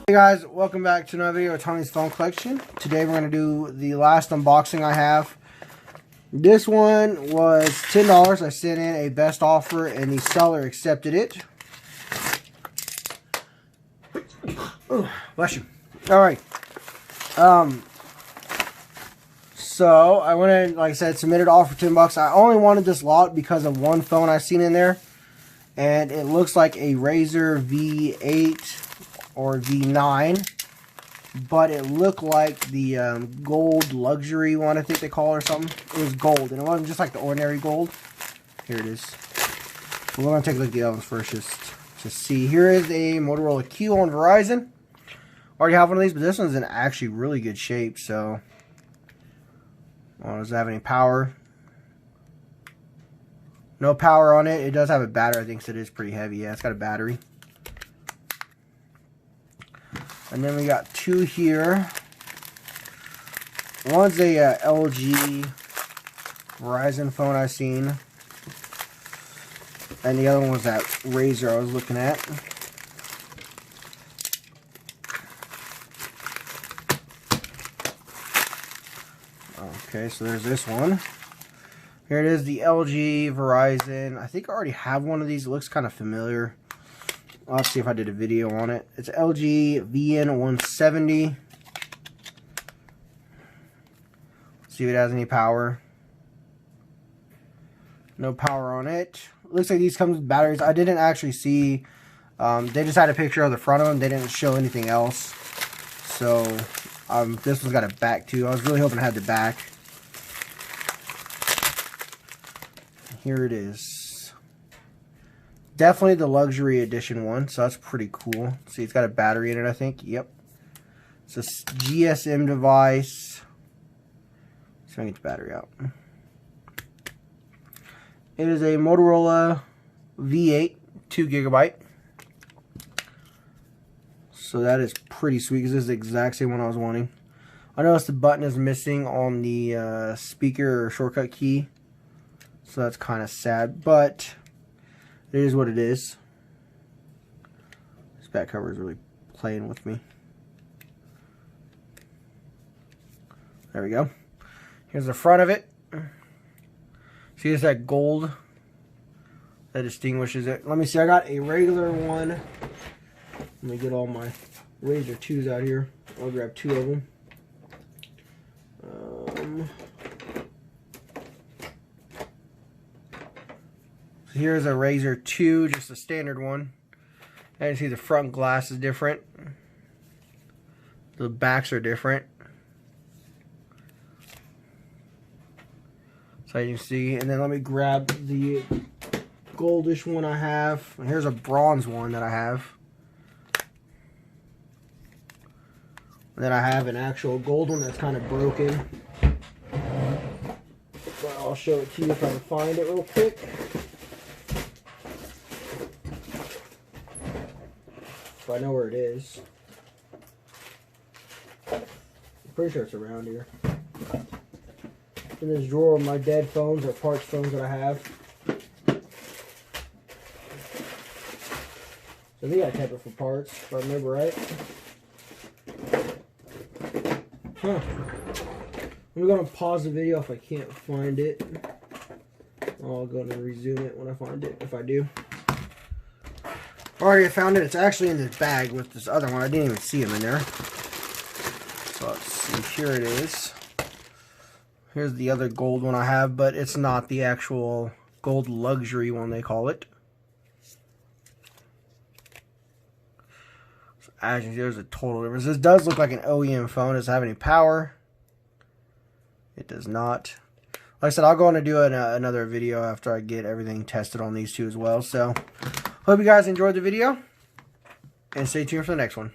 Hey guys, welcome back to another video of Tony's phone collection. Today we're going to do the last unboxing I have. This one was $10. I sent in a best offer and the seller accepted it. Oh, bless you. Alright. So I went in, like I said, submitted an offer for $10. I only wanted this lot because of one phone I seen in there. And it looks like a Razer V8 or V9, but it looked like the gold luxury one, I think they call it, or something. It was gold, and it wasn't just like the ordinary gold. Here it is. We're going to take a look at the others first, just to see. Here is a Motorola Q on Verizon. Already have one of these, but this one's in actually really good shape, so. Well, does it have any power? No power on it. It does have a battery, I think, so it is pretty heavy. Yeah, it's got a battery. And then we got two here. One's a LG Verizon phone I've seen. And the other one was that Razer I was looking at. Okay, so there's this one. Here it is, the LG Verizon. I think I already have one of these. It looks kind of familiar. Let's see if I did a video on it. It's LG VN170. See if it has any power. No power on it. Looks like these come with batteries. I didn't actually see. They just had a picture of the front of them. They didn't show anything else. So this one's got a back too. I was really hoping it had the back. Here it is. Definitely the luxury edition one, so that's pretty cool. See, it's got a battery in it, I think. Yep. It's a GSM device. Let's see if I can get the battery out. It is a Motorola V8, 2 GB. So that is pretty sweet, because this is the exact same one I was wanting. I noticed the button is missing on the speaker or shortcut key. So that's kind of sad, but it is what it is. This back cover is really playing with me. There we go. Here's the front of it. See, it's that gold that distinguishes it. Let me see, I got a regular one. Let me get all my Razer 2s out here. I'll grab two of them. So here's a Razer 2, just a standard one. And you see the front glass is different. The backs are different. So you can see, and then let me grab the goldish one I have. And here's a bronze one that I have. And then I have an actual gold one that's kind of broken. But I'll show it to you if I can find it real quick. If I know where it is. I'm pretty sure it's around here. In this drawer of my dead phones or parts phones that I have. So I think I kept it for parts, if I remember right. Huh. I'm going to pause the video if I can't find it. I'll go and resume it when I find it, if I do. Already I found it. It's actually in this bag with this other one. I didn't even see them in there. So let's see. Here it is. Here's the other gold one I have, but it's not the actual gold luxury one they call it. So as you can see, there's a total difference. This does look like an OEM phone. Does it have any power? It does not. Like I said, I'll go on and do another video after I get everything tested on these two as well. So, hope you guys enjoyed the video, and stay tuned for the next one.